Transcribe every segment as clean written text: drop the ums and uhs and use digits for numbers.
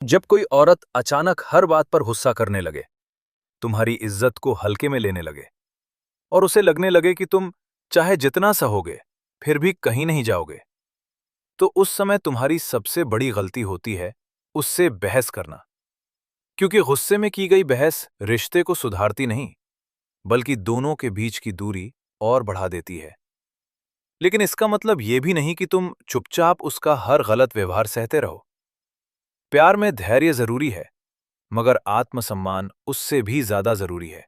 जब कोई औरत अचानक हर बात पर गुस्सा करने लगे, तुम्हारी इज्जत को हल्के में लेने लगे और उसे लगने लगे कि तुम चाहे जितना सहोगे फिर भी कहीं नहीं जाओगे, तो उस समय तुम्हारी सबसे बड़ी गलती होती है उससे बहस करना। क्योंकि गुस्से में की गई बहस रिश्ते को सुधारती नहीं, बल्कि दोनों के बीच की दूरी और बढ़ा देती है। लेकिन इसका मतलब यह भी नहीं कि तुम चुपचाप उसका हर गलत व्यवहार सहते रहो। प्यार में धैर्य जरूरी है, मगर आत्मसम्मान उससे भी ज्यादा जरूरी है।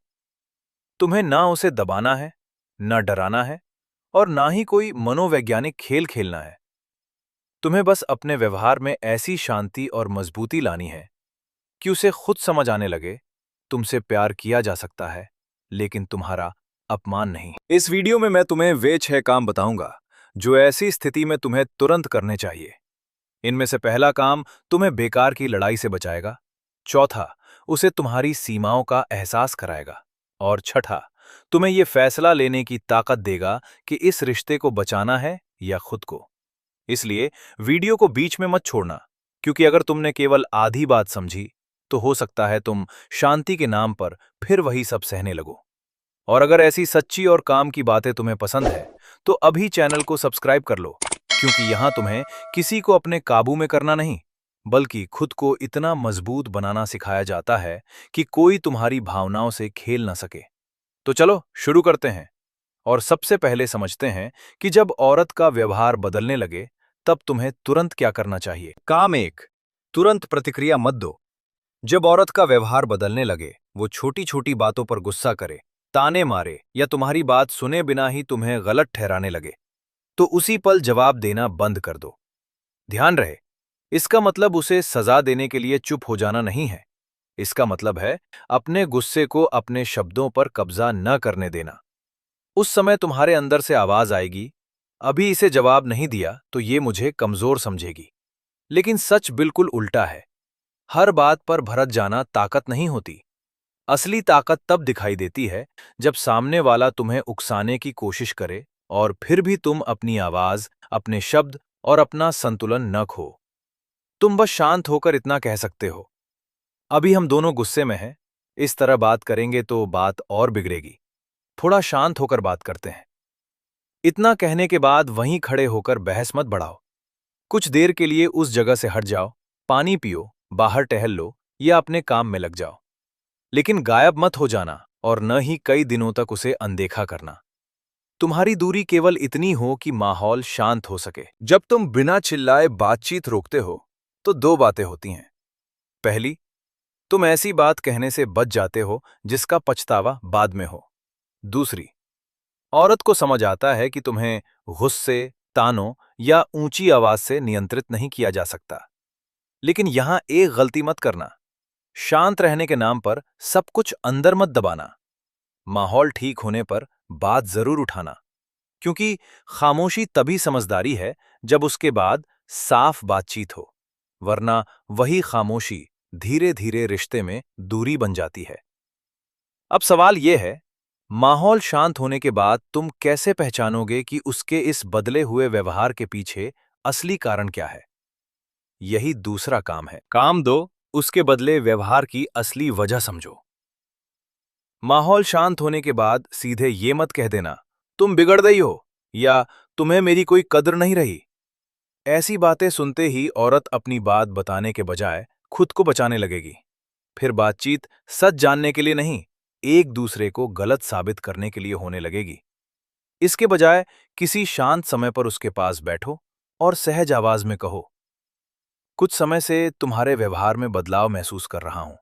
तुम्हें ना उसे दबाना है, ना डराना है, और ना ही कोई मनोवैज्ञानिक खेल खेलना है। तुम्हें बस अपने व्यवहार में ऐसी शांति और मजबूती लानी है कि उसे खुद समझ आने लगे तुमसे प्यार किया जा सकता है, लेकिन तुम्हारा अपमान नहीं। इस वीडियो में मैं तुम्हें वे 6 काम बताऊंगा जो ऐसी स्थिति में तुम्हें तुरंत करने चाहिए। इनमें से पहला काम तुम्हें बेकार की लड़ाई से बचाएगा, चौथा उसे तुम्हारी सीमाओं का एहसास कराएगा, और छठा तुम्हें यह फैसला लेने की ताकत देगा कि इस रिश्ते को बचाना है या खुद को। इसलिए वीडियो को बीच में मत छोड़ना, क्योंकि अगर तुमने केवल आधी बात समझी तो हो सकता है तुम शांति के नाम पर फिर वही सब सहने लगो। और अगर ऐसी सच्ची और काम की बातें तुम्हें पसंद है तो अभी चैनल को सब्सक्राइब कर लो, क्योंकि यहां तुम्हें किसी को अपने काबू में करना नहीं, बल्कि खुद को इतना मजबूत बनाना सिखाया जाता है कि कोई तुम्हारी भावनाओं से खेल ना सके। तो चलो शुरू करते हैं, और सबसे पहले समझते हैं कि जब औरत का व्यवहार बदलने लगे तब तुम्हें तुरंत क्या करना चाहिए। काम 1, तुरंत प्रतिक्रिया मत दो। जब औरत का व्यवहार बदलने लगे, वो छोटी छोटी बातों पर गुस्सा करे, ताने मारे या तुम्हारी बात सुने बिना ही तुम्हें गलत ठहराने लगे, तो उसी पल जवाब देना बंद कर दो। ध्यान रहे, इसका मतलब उसे सजा देने के लिए चुप हो जाना नहीं है। इसका मतलब है अपने गुस्से को अपने शब्दों पर कब्जा न करने देना। उस समय तुम्हारे अंदर से आवाज आएगी, अभी इसे जवाब नहीं दिया तो ये मुझे कमजोर समझेगी। लेकिन सच बिल्कुल उल्टा है। हर बात पर भड़क जाना ताकत नहीं होती। असली ताकत तब दिखाई देती है जब सामने वाला तुम्हें उकसाने की कोशिश करे और फिर भी तुम अपनी आवाज, अपने शब्द और अपना संतुलन न खो। तुम बस शांत होकर इतना कह सकते हो, अभी हम दोनों गुस्से में हैं, इस तरह बात करेंगे तो बात और बिगड़ेगी, थोड़ा शांत होकर बात करते हैं। इतना कहने के बाद वहीं खड़े होकर बहस मत बढ़ाओ। कुछ देर के लिए उस जगह से हट जाओ, पानी पियो, बाहर टहल लो या अपने काम में लग जाओ। लेकिन गायब मत हो जाना और न ही कई दिनों तक उसे अनदेखा करना। तुम्हारी दूरी केवल इतनी हो कि माहौल शांत हो सके। जब तुम बिना चिल्लाए बातचीत रोकते हो तो दो बातें होती हैं। पहली, तुम ऐसी बात कहने से बच जाते हो जिसका पछतावा बाद में हो। दूसरी, औरत को समझ आता है कि तुम्हें गुस्से, तानों या ऊंची आवाज से नियंत्रित नहीं किया जा सकता। लेकिन यहां एक गलती मत करना, शांत रहने के नाम पर सब कुछ अंदर मत दबाना। माहौल ठीक होने पर बात जरूर उठाना, क्योंकि खामोशी तभी समझदारी है जब उसके बाद साफ बातचीत हो, वरना वही खामोशी धीरे धीरे रिश्ते में दूरी बन जाती है। अब सवाल यह है, माहौल शांत होने के बाद तुम कैसे पहचानोगे कि उसके इस बदले हुए व्यवहार के पीछे असली कारण क्या है? यही दूसरा काम है। काम 2, उसके बदले व्यवहार की असली वजह समझो। माहौल शांत होने के बाद सीधे ये मत कह देना, तुम बिगड़ गई हो या तुम्हें मेरी कोई कद्र नहीं रही। ऐसी बातें सुनते ही औरत अपनी बात बताने के बजाय खुद को बचाने लगेगी। फिर बातचीत सच जानने के लिए नहीं, एक दूसरे को गलत साबित करने के लिए होने लगेगी। इसके बजाय किसी शांत समय पर उसके पास बैठो और सहज आवाज में कहो, कुछ समय से तुम्हारे व्यवहार में बदलाव महसूस कर रहा हूं।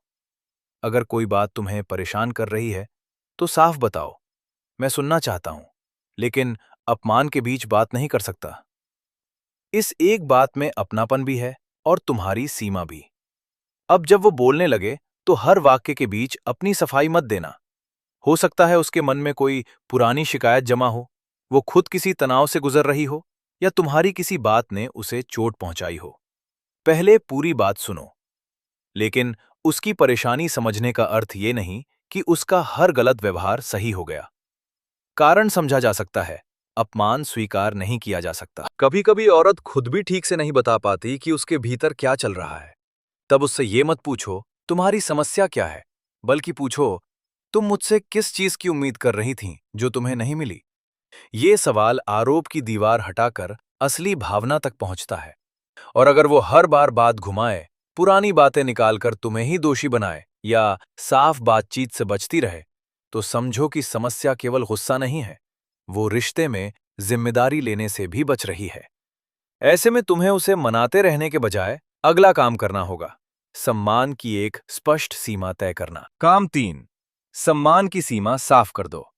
अगर कोई बात तुम्हें परेशान कर रही है तो साफ बताओ, मैं सुनना चाहता हूं, लेकिन अपमान के बीच बात नहीं कर सकता। इस एक बात में अपनापन भी है और तुम्हारी सीमा भी। अब जब वो बोलने लगे तो हर वाक्य के बीच अपनी सफाई मत देना। हो सकता है उसके मन में कोई पुरानी शिकायत जमा हो, वो खुद किसी तनाव से गुजर रही हो, या तुम्हारी किसी बात ने उसे चोट पहुंचाई हो। पहले पूरी बात सुनो, लेकिन उसकी परेशानी समझने का अर्थ ये नहीं कि उसका हर गलत व्यवहार सही हो गया। कारण समझा जा सकता है, अपमान स्वीकार नहीं किया जा सकता। कभी कभी औरत खुद भी ठीक से नहीं बता पाती कि उसके भीतर क्या चल रहा है। तब उससे ये मत पूछो तुम्हारी समस्या क्या है, बल्कि पूछो तुम मुझसे किस चीज की उम्मीद कर रही थी जो तुम्हें नहीं मिली। ये सवाल आरोप की दीवार हटाकर असली भावना तक पहुंचता है। और अगर वो हर बार बात घुमाए, पुरानी बातें निकालकर तुम्हें ही दोषी बनाए या साफ बातचीत से बचती रहे, तो समझो कि समस्या केवल गुस्सा नहीं है, वो रिश्ते में जिम्मेदारी लेने से भी बच रही है। ऐसे में तुम्हें उसे मनाते रहने के बजाय अगला काम करना होगा। सम्मान की एक स्पष्ट सीमा तय करना। काम 3, सम्मान की सीमा साफ कर दो।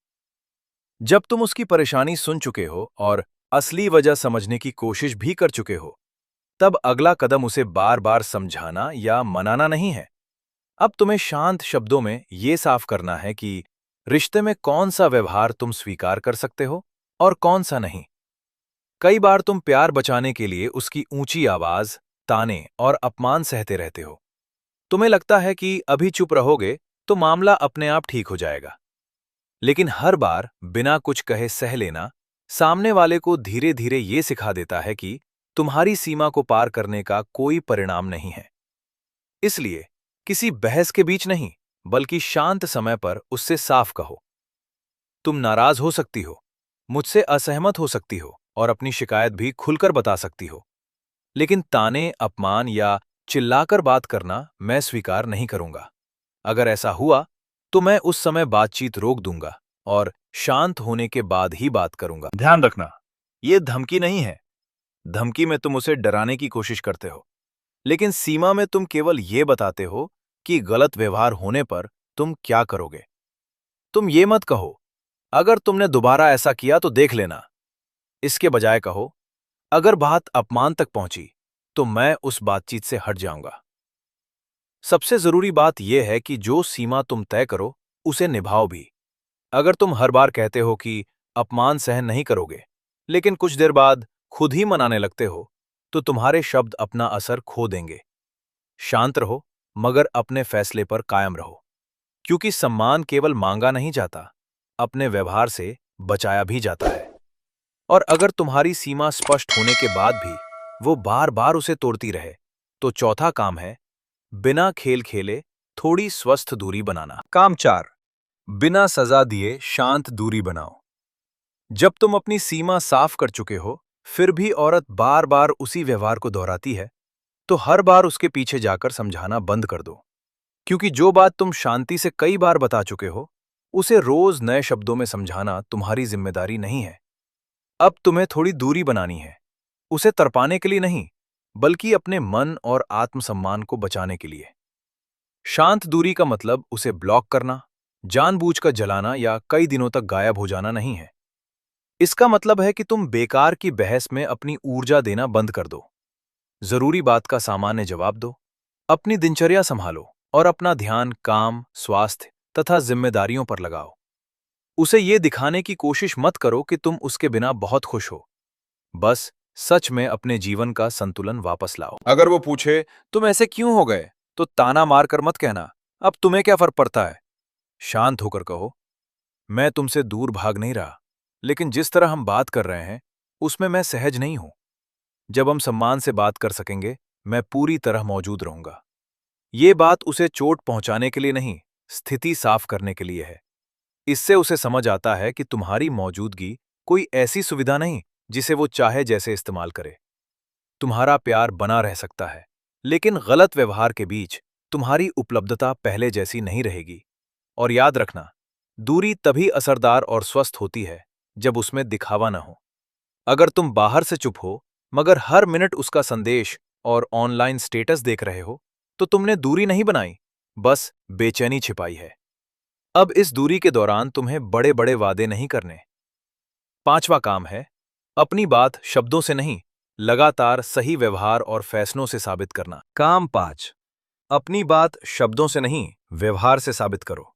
जब तुम उसकी परेशानी सुन चुके हो और असली वजह समझने की कोशिश भी कर चुके हो, तब अगला कदम उसे बार बार समझाना या मनाना नहीं है। अब तुम्हें शांत शब्दों में ये साफ करना है कि रिश्ते में कौन सा व्यवहार तुम स्वीकार कर सकते हो और कौन सा नहीं। कई बार तुम प्यार बचाने के लिए उसकी ऊंची आवाज, ताने और अपमान सहते रहते हो। तुम्हें लगता है कि अभी चुप रहोगे तो मामला अपने आप ठीक हो जाएगा। लेकिन हर बार बिना कुछ कहे सह लेना सामने वाले को धीरे धीरे ये सिखा देता है कि तुम्हारी सीमा को पार करने का कोई परिणाम नहीं है। इसलिए किसी बहस के बीच नहीं, बल्कि शांत समय पर उससे साफ कहो। तुम नाराज हो सकती हो, मुझसे असहमत हो सकती हो और अपनी शिकायत भी खुलकर बता सकती हो। लेकिन ताने, अपमान या चिल्लाकर बात करना मैं स्वीकार नहीं करूंगा। अगर ऐसा हुआ तो मैं उस समय बातचीत रोक दूंगा और शांत होने के बाद ही बात करूंगा। ध्यान रखना, ये धमकी नहीं है। धमकी में तुम उसे डराने की कोशिश करते हो, लेकिन सीमा में तुम केवल ये बताते हो कि गलत व्यवहार होने पर तुम क्या करोगे। तुम ये मत कहो, अगर तुमने दोबारा ऐसा किया तो देख लेना। इसके बजाय कहो, अगर बात अपमान तक पहुंची तो मैं उस बातचीत से हट जाऊंगा। सबसे जरूरी बात यह है कि जो सीमा तुम तय करो उसे निभाओ भी। अगर तुम हर बार कहते हो कि अपमान सहन नहीं करोगे, लेकिन कुछ देर बाद खुद ही मनाने लगते हो, तो तुम्हारे शब्द अपना असर खो देंगे। शांत रहो, मगर अपने फैसले पर कायम रहो, क्योंकि सम्मान केवल मांगा नहीं जाता, अपने व्यवहार से बचाया भी जाता है। और अगर तुम्हारी सीमा स्पष्ट होने के बाद भी वो बार बार उसे तोड़ती रहे, तो चौथा काम है बिना खेल खेले थोड़ी स्वस्थ दूरी बनाना। काम 4, बिना सजा दिए शांत दूरी बनाओ। जब तुम अपनी सीमा साफ कर चुके हो, फिर भी औरत बार बार उसी व्यवहार को दोहराती है, तो हर बार उसके पीछे जाकर समझाना बंद कर दो। क्योंकि जो बात तुम शांति से कई बार बता चुके हो, उसे रोज नए शब्दों में समझाना तुम्हारी जिम्मेदारी नहीं है। अब तुम्हें थोड़ी दूरी बनानी है, उसे तड़पाने के लिए नहीं, बल्कि अपने मन और आत्मसम्मान को बचाने के लिए। शांत दूरी का मतलब उसे ब्लॉक करना, जानबूझकर जलाना या कई दिनों तक गायब हो जाना नहीं है। इसका मतलब है कि तुम बेकार की बहस में अपनी ऊर्जा देना बंद कर दो। जरूरी बात का सामान्य जवाब दो, अपनी दिनचर्या संभालो और अपना ध्यान काम, स्वास्थ्य तथा जिम्मेदारियों पर लगाओ। उसे ये दिखाने की कोशिश मत करो कि तुम उसके बिना बहुत खुश हो। बस सच में अपने जीवन का संतुलन वापस लाओ। अगर वो पूछे तुम ऐसे क्यों हो गए, तो ताना मारकर मत कहना अब तुम्हें क्या फर्क पड़ता है। शांत होकर कहो, मैं तुमसे दूर भाग नहीं रहा, लेकिन जिस तरह हम बात कर रहे हैं उसमें मैं सहज नहीं हूं। जब हम सम्मान से बात कर सकेंगे, मैं पूरी तरह मौजूद रहूंगा। ये बात उसे चोट पहुंचाने के लिए नहीं, स्थिति साफ करने के लिए है। इससे उसे समझ आता है कि तुम्हारी मौजूदगी कोई ऐसी सुविधा नहीं जिसे वो चाहे जैसे इस्तेमाल करे। तुम्हारा प्यार बना रह सकता है, लेकिन गलत व्यवहार के बीच तुम्हारी उपलब्धता पहले जैसी नहीं रहेगी। और याद रखना, दूरी तभी असरदार और स्वस्थ होती है जब उसमें दिखावा न हो। अगर तुम बाहर से चुप हो, मगर हर मिनट उसका संदेश और ऑनलाइन स्टेटस देख रहे हो, तो तुमने दूरी नहीं बनाई, बस बेचैनी छिपाई है। अब इस दूरी के दौरान तुम्हें बड़े बड़े वादे नहीं करने। पांचवा काम है अपनी बात शब्दों से नहीं, लगातार सही व्यवहार और फैसलों से साबित करना। काम 5, अपनी बात शब्दों से नहीं, व्यवहार से साबित करो।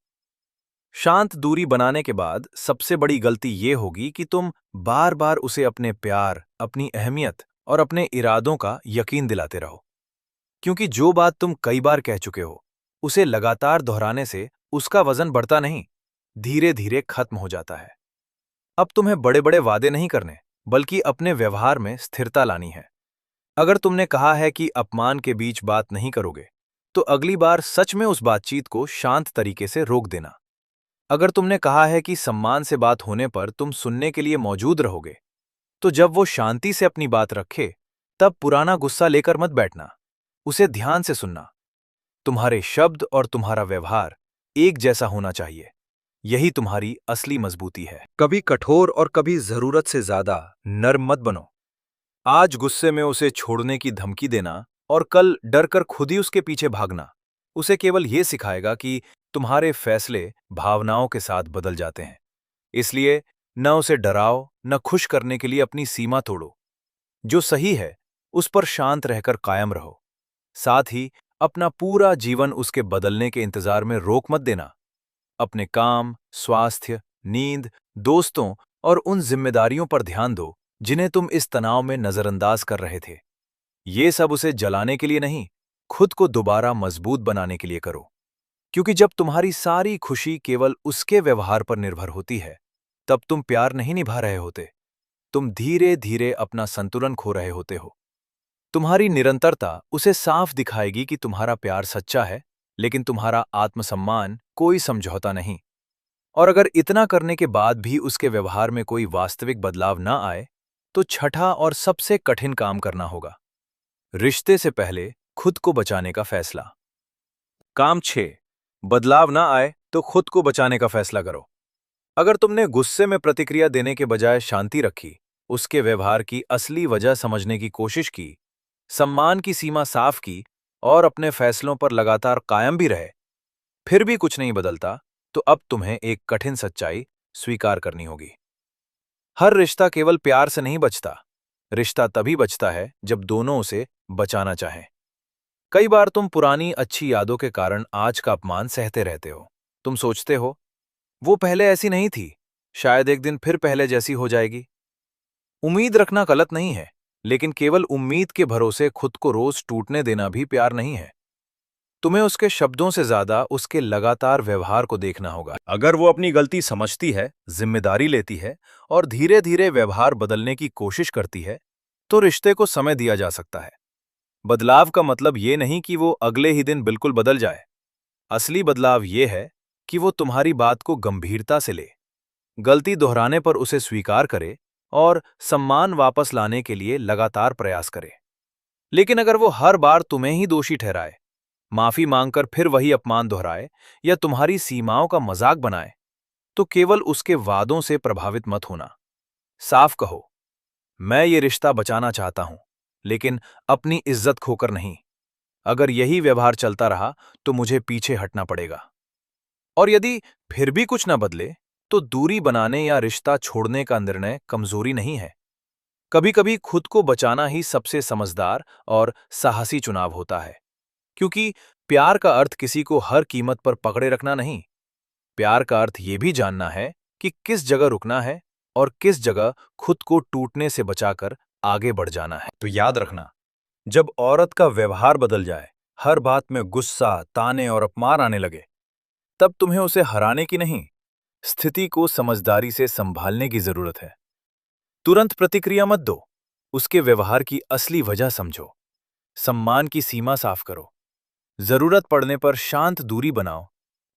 शांत दूरी बनाने के बाद सबसे बड़ी गलती ये होगी कि तुम बार बार उसे अपने प्यार, अपनी अहमियत और अपने इरादों का यकीन दिलाते रहो। क्योंकि जो बात तुम कई बार कह चुके हो, उसे लगातार दोहराने से उसका वजन बढ़ता नहीं, धीरे धीरे खत्म हो जाता है। अब तुम्हें बड़े बड़े वादे नहीं करने, बल्कि अपने व्यवहार में स्थिरता लानी है। अगर तुमने कहा है कि अपमान के बीच बात नहीं करोगे, तो अगली बार सच में उस बातचीत को शांत तरीके से रोक देना। अगर तुमने कहा है कि सम्मान से बात होने पर तुम सुनने के लिए मौजूद रहोगे, तो जब वो शांति से अपनी बात रखे, तब पुराना गुस्सा लेकर मत बैठना। उसे ध्यान से सुनना। तुम्हारे शब्द और तुम्हारा व्यवहार एक जैसा होना चाहिए। यही तुम्हारी असली मजबूती है। कभी कठोर और कभी जरूरत से ज्यादा नर्म मत बनो। आज गुस्से में उसे छोड़ने की धमकी देना और कल डरकर खुद ही उसके पीछे भागना उसे केवल ये सिखाएगा कि तुम्हारे फैसले भावनाओं के साथ बदल जाते हैं। इसलिए न उसे डराओ, न खुश करने के लिए अपनी सीमा तोड़ो। जो सही है उस पर शांत रहकर कायम रहो। साथ ही अपना पूरा जीवन उसके बदलने के इंतजार में रोक मत देना। अपने काम, स्वास्थ्य, नींद, दोस्तों और उन जिम्मेदारियों पर ध्यान दो जिन्हें तुम इस तनाव में नजरअंदाज कर रहे थे। ये सब उसे जलाने के लिए नहीं, खुद को दोबारा मजबूत बनाने के लिए करो। क्योंकि जब तुम्हारी सारी खुशी केवल उसके व्यवहार पर निर्भर होती है, तब तुम प्यार नहीं निभा रहे होते। तुम धीरे धीरे अपना संतुलन खो रहे होते हो। तुम्हारी निरंतरता उसे साफ दिखाएगी कि तुम्हारा प्यार सच्चा है, लेकिन तुम्हारा आत्मसम्मान कोई समझौता नहीं। और अगर इतना करने के बाद भी उसके व्यवहार में कोई वास्तविक बदलाव ना आए, तो छठा और सबसे कठिन काम करना होगा। रिश्ते से पहले खुद को बचाने का फैसला। काम 6। बदलाव ना आए तो खुद को बचाने का फैसला करो। अगर तुमने गुस्से में प्रतिक्रिया देने के बजाय शांति रखी, उसके व्यवहार की असली वजह समझने की कोशिश की, सम्मान की सीमा साफ की और अपने फैसलों पर लगातार कायम भी रहे, फिर भी कुछ नहीं बदलता, तो अब तुम्हें एक कठिन सच्चाई स्वीकार करनी होगी। हर रिश्ता केवल प्यार से नहीं बचता। रिश्ता तभी बचता है जब दोनों उसे बचाना चाहें। कई बार तुम पुरानी अच्छी यादों के कारण आज का अपमान सहते रहते हो। तुम सोचते हो, वो पहले ऐसी नहीं थी, शायद एक दिन फिर पहले जैसी हो जाएगी। उम्मीद रखना गलत नहीं है, लेकिन केवल उम्मीद के भरोसे खुद को रोज टूटने देना भी प्यार नहीं है। तुम्हें उसके शब्दों से ज्यादा उसके लगातार व्यवहार को देखना होगा। अगर वो अपनी गलती समझती है, जिम्मेदारी लेती है और धीरे धीरे व्यवहार बदलने की कोशिश करती है, तो रिश्ते को समय दिया जा सकता है। बदलाव का मतलब ये नहीं कि वो अगले ही दिन बिल्कुल बदल जाए। असली बदलाव ये है कि वो तुम्हारी बात को गंभीरता से ले, गलती दोहराने पर उसे स्वीकार करे और सम्मान वापस लाने के लिए लगातार प्रयास करे। लेकिन अगर वो हर बार तुम्हें ही दोषी ठहराए, माफी मांगकर फिर वही अपमान दोहराए या तुम्हारी सीमाओं का मजाक बनाए, तो केवल उसके वादों से प्रभावित मत होना। साफ कहो, मैं ये रिश्ता बचाना चाहता हूं, लेकिन अपनी इज्जत खोकर नहीं। अगर यही व्यवहार चलता रहा तो मुझे पीछे हटना पड़ेगा। और यदि फिर भी कुछ न बदले, तो दूरी बनाने या रिश्ता छोड़ने का निर्णय कमजोरी नहीं है। कभी-कभी खुद को बचाना ही सबसे समझदार और साहसी चुनाव होता है। क्योंकि प्यार का अर्थ किसी को हर कीमत पर पकड़े रखना नहीं। प्यार का अर्थ ये भी जानना है कि किस जगह रुकना है और किस जगह खुद को टूटने से बचाकर आगे बढ़ जाना है। तो याद रखना, जब औरत का व्यवहार बदल जाए, हर बात में गुस्सा, ताने और अपमान आने लगे, तब तुम्हें उसे हराने की नहीं, स्थिति को समझदारी से संभालने की जरूरत है। तुरंत प्रतिक्रिया मत दो, उसके व्यवहार की असली वजह समझो, सम्मान की सीमा साफ करो, जरूरत पड़ने पर शांत दूरी बनाओ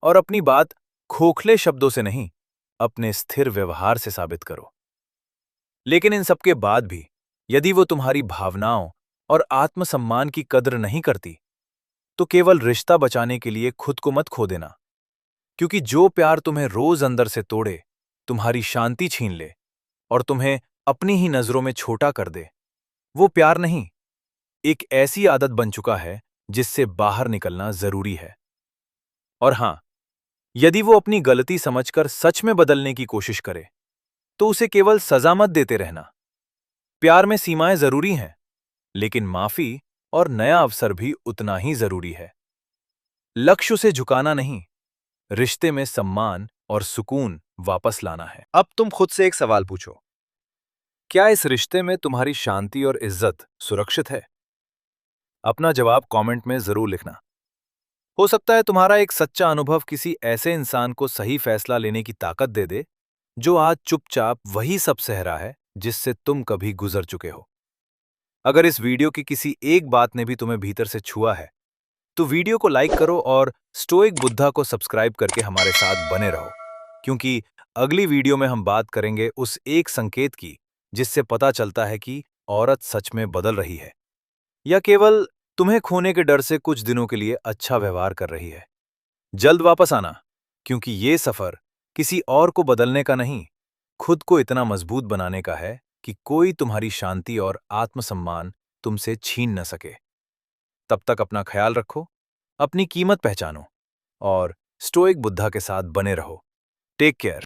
और अपनी बात खोखले शब्दों से नहीं, अपने स्थिर व्यवहार से साबित करो। लेकिन इन सबके बाद भी यदि वो तुम्हारी भावनाओं और आत्मसम्मान की कद्र नहीं करती, तो केवल रिश्ता बचाने के लिए खुद को मत खो देना। क्योंकि जो प्यार तुम्हें रोज अंदर से तोड़े, तुम्हारी शांति छीन ले और तुम्हें अपनी ही नजरों में छोटा कर दे, वो प्यार नहीं, एक ऐसी आदत बन चुका है जिससे बाहर निकलना जरूरी है। और हां, यदि वो अपनी गलती समझकर सच में बदलने की कोशिश करे, तो उसे केवल सजा मत देते रहना। प्यार में सीमाएं जरूरी हैं, लेकिन माफी और नया अवसर भी उतना ही जरूरी है। लक्ष्य से झुकाना नहीं, रिश्ते में सम्मान और सुकून वापस लाना है। अब तुम खुद से एक सवाल पूछो, क्या इस रिश्ते में तुम्हारी शांति और इज्जत सुरक्षित है? अपना जवाब कमेंट में जरूर लिखना। हो सकता है तुम्हारा एक सच्चा अनुभव किसी ऐसे इंसान को सही फैसला लेने की ताकत दे दे, जो आज चुपचाप वही सब सह रहा है जिससे तुम कभी गुजर चुके हो। अगर इस वीडियो की किसी एक बात ने भी तुम्हें भीतर से छुआ है, तो वीडियो को लाइक करो और स्टोइक बुद्धा को सब्सक्राइब करके हमारे साथ बने रहो, क्योंकि अगली वीडियो में हम बात करेंगे उस एक संकेत की जिससे पता चलता है कि औरत सच में बदल रही है या केवल तुम्हें खोने के डर से कुछ दिनों के लिए अच्छा व्यवहार कर रही है। जल्द वापस आना, क्योंकि ये सफर किसी और को बदलने का नहीं, खुद को इतना मजबूत बनाने का है कि कोई तुम्हारी शांति और आत्मसम्मान तुमसे छीन न सके। तब तक अपना ख्याल रखो, अपनी कीमत पहचानो और स्टोइक बुद्धा के साथ बने रहो। Take care.